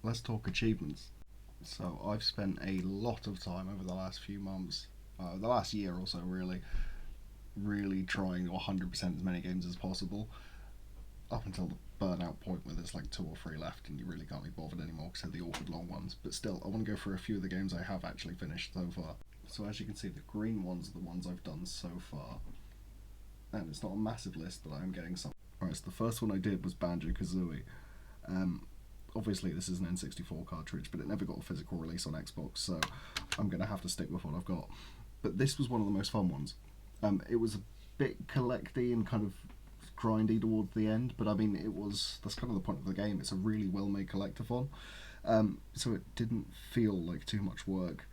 let's talk achievements. So I've spent a lot of time over the last few months, the last year or so, really trying to 100% as many games as possible, up until the burnout point where there's like two or three left and you really can't be bothered anymore because they're the awkward long ones. But still, I want to go through a few of the games I have actually finished so far. So as you can see, the green ones are the ones I've done so far, and it's not a massive list, but I am getting some. Right, so the first one I did was Banjo Kazooie. Um, Obviously, this is an N64 cartridge, but it never got a physical release on Xbox, so I'm going to have to stick with what I've got. But this was one of the most fun ones. It was a bit collecty and kind of grindy towards the end, but I mean, that's kind of the point of the game. It's a really well-made collectathon, so it didn't feel like too much work.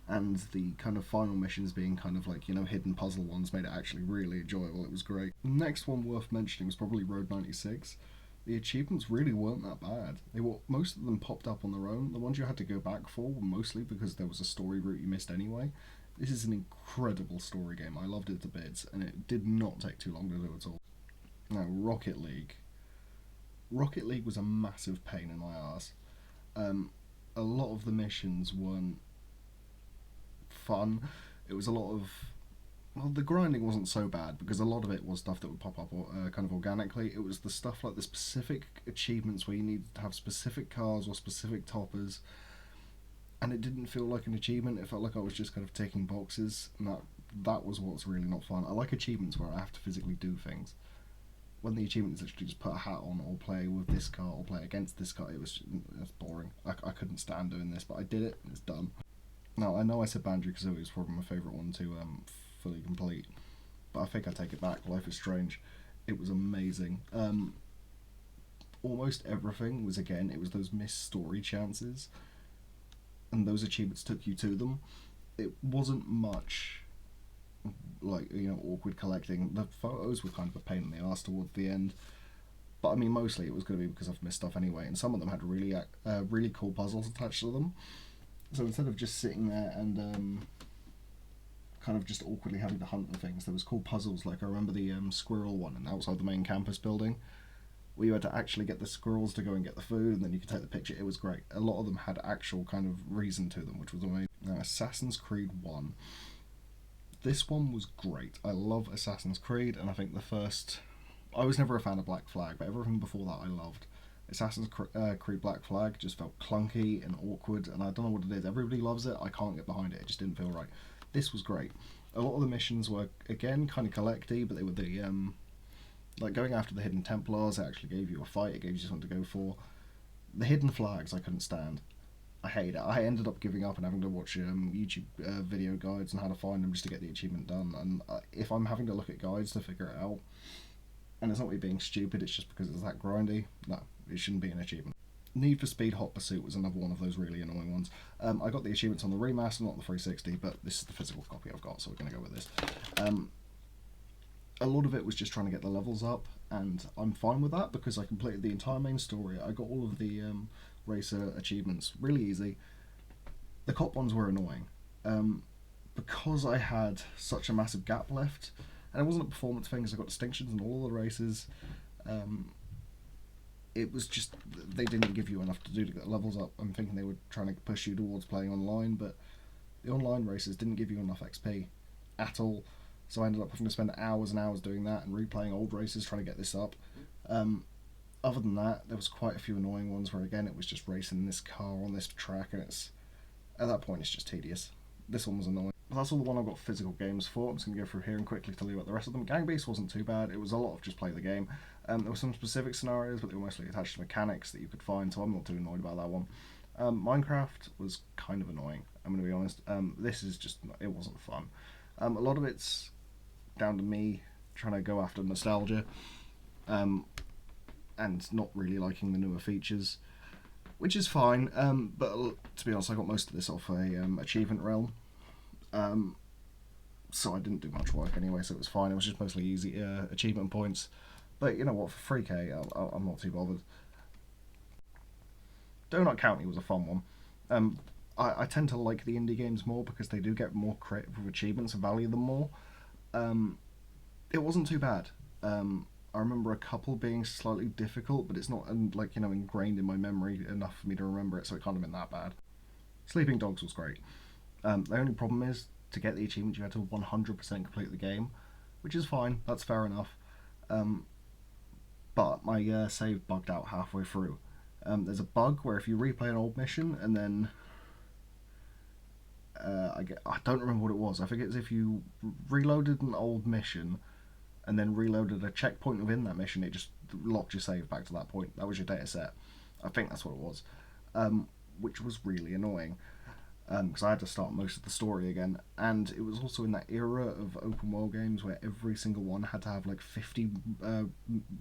And the kind of final missions being kind of like, hidden puzzle ones made it actually really enjoyable. It was great. Next one worth mentioning was probably Road 96. The achievements really weren't that bad. Most of them popped up on their own. The ones you had to go back for were mostly because there was a story route you missed anyway. This is an incredible story game. I loved it to bits, and it did not take too long to do at all. Now, Rocket League. Rocket League was a massive pain in my ass. A lot of the missions weren't fun. It was a lot of the grinding wasn't so bad because a lot of it was stuff that would pop up kind of organically. It was the stuff like the specific achievements where you needed to have specific cars or specific toppers, and it didn't feel like an achievement. It felt like I was just kind of ticking boxes, and that was what's really not fun. I like achievements where I have to physically do things. When the achievement is literally just put a hat on or play with this car or play against this car, it's boring. I couldn't stand doing this, but I did it and it's done. Now, I know I said Banjo Kazooie is probably my favourite one to fully complete, but I think I take it back. Life is Strange. It was amazing. Almost everything was, again, it was those missed story chances, and those achievements took you to them. It wasn't much like, awkward collecting. The photos were kind of a pain in the arse towards the end, but I mean, mostly it was going to be because I've missed stuff anyway, and some of them had really cool puzzles attached to them. So instead of just sitting there and kind of just awkwardly having to hunt for things, there was cool puzzles. Like I remember the squirrel one and outside the main campus building, where you had to actually get the squirrels to go and get the food, and then you could take the picture. It was great. A lot of them had actual kind of reason to them, which was amazing. Now, Assassin's Creed 1. This one was great. I love Assassin's Creed, and I think I was never a fan of Black Flag, but everything before that I loved. Assassin's Creed Black Flag just felt clunky and awkward, and I don't know what it is. Everybody loves it. I can't get behind it. It just didn't feel right. This was great. A lot of the missions were, again, kind of collecty, but they were like going after the Hidden Templars. It actually gave you a fight. It gave you something to go for. The Hidden Flags I couldn't stand. I hate it. I ended up giving up and having to watch YouTube video guides on how to find them just to get the achievement done. And if I'm having to look at guides to figure it out, and it's not me being stupid, it's just because it's that grindy, no, it shouldn't be an achievement. Need for Speed Hot Pursuit was another one of those really annoying ones. I got the achievements on the remaster, not the 360, but this is the physical copy I've got, so we're going to go with this. A lot of it was just trying to get the levels up, and I'm fine with that because I completed the entire main story. I got all of the racer achievements really easy. The cop ones were annoying. Because I had such a massive gap left, and it wasn't a performance thing because I got distinctions in all the races. It was just they didn't give you enough to do to get the levels up. I'm thinking they were trying to push you towards playing online, but the online races didn't give you enough XP at all. So I ended up having to spend hours and hours doing that and replaying old races trying to get this up. Other than that, there was quite a few annoying ones where, again, it was just racing this car on this track, and at that point it's just tedious. This one was annoying. But that's all the one I've got physical games for. I'm just going to go through here and quickly tell you about the rest of them. Gang Beasts wasn't too bad. It was a lot of just play the game. There were some specific scenarios, but they were mostly attached to mechanics that you could find, so I'm not too annoyed about that one. Minecraft was kind of annoying, I'm going to be honest. This is just, it wasn't fun. A lot of it's down to me trying to go after nostalgia, and not really liking the newer features, which is fine, but to be honest, I got most of this off a achievement realm, so I didn't do much work anyway, so it was fine. It was just mostly easy achievement points, but you know what, for 3k, I'm not too bothered. Donut County was a fun one. I tend to like the indie games more because they do get more creative achievements and value them more. It wasn't too bad. I remember a couple being slightly difficult, but it's not like ingrained in my memory enough for me to remember it, so it can't have been that bad. Sleeping Dogs was great. The only problem is to get the achievement you had to 100% complete the game, which is fine. That's fair enough. Um, but my save bugged out halfway through. There's a bug where if you replay an old mission and then I don't remember what it was. I think it's if you reloaded an old mission and then reloaded a checkpoint within that mission, it just locked your save back to that point. That was your data set. I think that's what it was, which was really annoying because I had to start most of the story again. And it was also in that era of open world games where every single one had to have like 50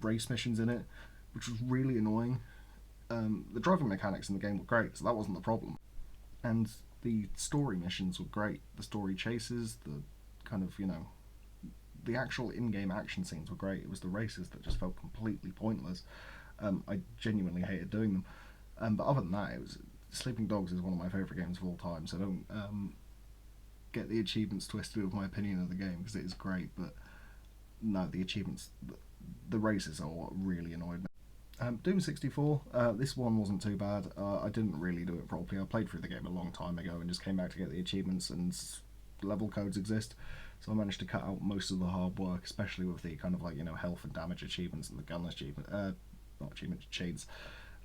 race missions in it, which was really annoying. The driving mechanics in the game were great, so that wasn't the problem. And the story missions were great. The story chases, the kind of, the actual in-game action scenes were great. It was the races that just felt completely pointless. I genuinely hated doing them. But other than that, it was Sleeping Dogs is one of my favourite games of all time. So don't get the achievements twisted with my opinion of the game because it is great. But no, the achievements, the races are what really annoyed me. Doom 64, this one wasn't too bad. I didn't really do it properly. I played through the game a long time ago and just came back to get the achievements, and level codes exist. So I managed to cut out most of the hard work, especially with the kind of like, health and damage achievements and the gun achievement, not achievements, cheats.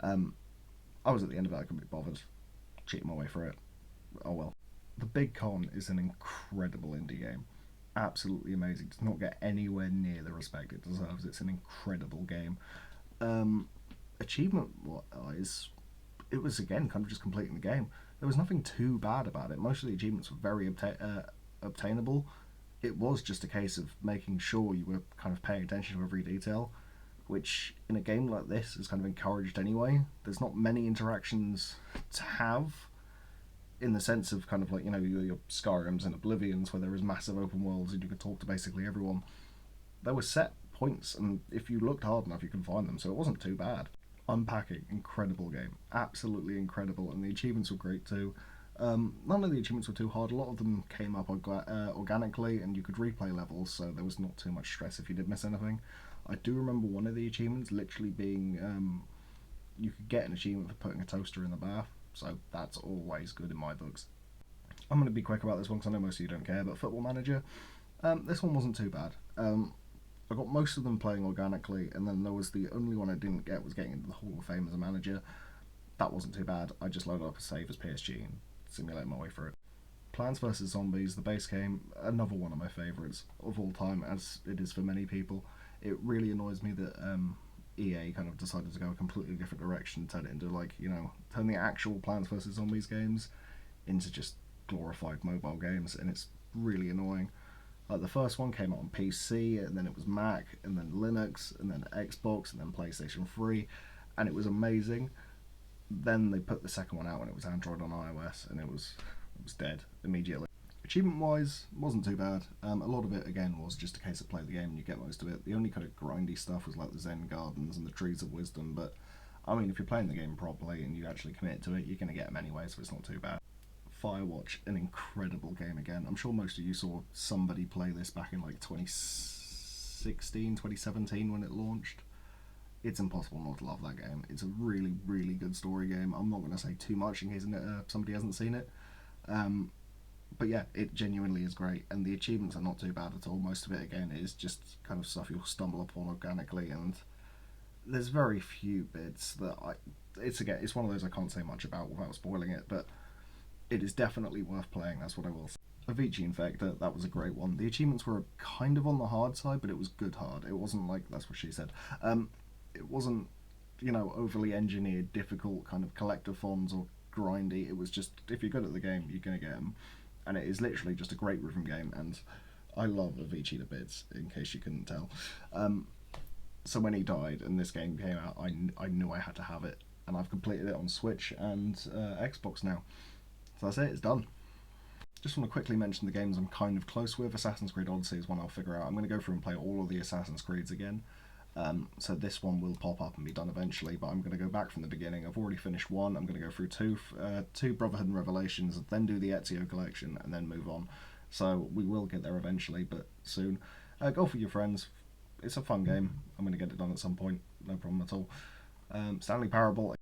I was at the end of it, I couldn't be bothered cheating my way through it. Oh well. The Big Con is an incredible indie game. Absolutely amazing. Does not get anywhere near the respect it deserves. It's an incredible game. Achievement wise, it was again kind of just completing the game. There was nothing too bad about it. Most of the achievements were very obtainable. It was just a case of making sure you were kind of paying attention to every detail, which in a game like this is kind of encouraged anyway. There's not many interactions to have in the sense of kind of like, your Skyrims and Oblivions where there is massive open worlds and you could talk to basically everyone. There were set points, and if you looked hard enough, you can find them, so it wasn't too bad. Unpacking, incredible game, absolutely incredible, and the achievements were great too. None of the achievements were too hard. A lot of them came up organically, and you could replay levels, so there was not too much stress if you did miss anything. I do remember one of the achievements literally being you could get an achievement for putting a toaster in the bath, so that's always good in my books. I'm going to be quick about this one because I know most of you don't care, but Football Manager, this one wasn't too bad. I got most of them playing organically, and then there was the only one I didn't get was getting into the Hall of Fame as a manager. That wasn't too bad. I just loaded up a save as PSG and simulated my way through it. Plants vs Zombies, the base game, another one of my favourites of all time, as it is for many people. It really annoys me that EA kind of decided to go a completely different direction, turn it into turn the actual Plants vs Zombies games into just glorified mobile games, and it's really annoying. Like the first one came out on PC, and then it was Mac, and then Linux, and then Xbox, and then PlayStation 3, and it was amazing. Then they put the second one out, and it was Android on iOS, and it was dead immediately. Achievement wise, wasn't too bad. A lot of it again was just a case of play the game and you get most of it. The only kind of grindy stuff was like the Zen Gardens and the Trees of Wisdom, but I mean, if you're playing the game properly and you actually commit to it, you're going to get them anyway, so it's not too bad. Firewatch, an incredible game again. I'm sure most of you saw somebody play this back in like 2016, 2017 when it launched. It's impossible not to love that game. It's a really, really good story game. I'm not going to say too much in case somebody hasn't seen it. But yeah, it genuinely is great, and the achievements are not too bad at all. Most of it, again, is just kind of stuff you'll stumble upon organically, and there's very few bits that it's one of those I can't say much about without spoiling it, but it is definitely worth playing, that's what I will say. Avicii Infector, that was a great one. The achievements were kind of on the hard side, but it was good hard. It wasn't like, that's what she said. It wasn't, overly engineered, difficult kind of collectathons or grindy. It was just, if you're good at the game, you're going to get them. And it is literally just a great rhythm game, and I love Avicii to bits, in case you couldn't tell. So when he died and this game came out, I knew I had to have it, and I've completed it on Switch and Xbox now. So that's it, it's done. Just want to quickly mention the games I'm kind of close with. Assassin's Creed Odyssey is one I'll figure out. I'm going to go through and play all of the Assassin's Creeds again. So this one will pop up and be done eventually, but I'm going to go back from the beginning. I've already finished one. I'm going to go through two Brotherhood and Revelations, then do the Ezio collection, and then move on. So we will get there eventually, but soon. Golf with your friends. it's a fun game. I'm going to get it done at some point, no problem at all. Stanley Parable.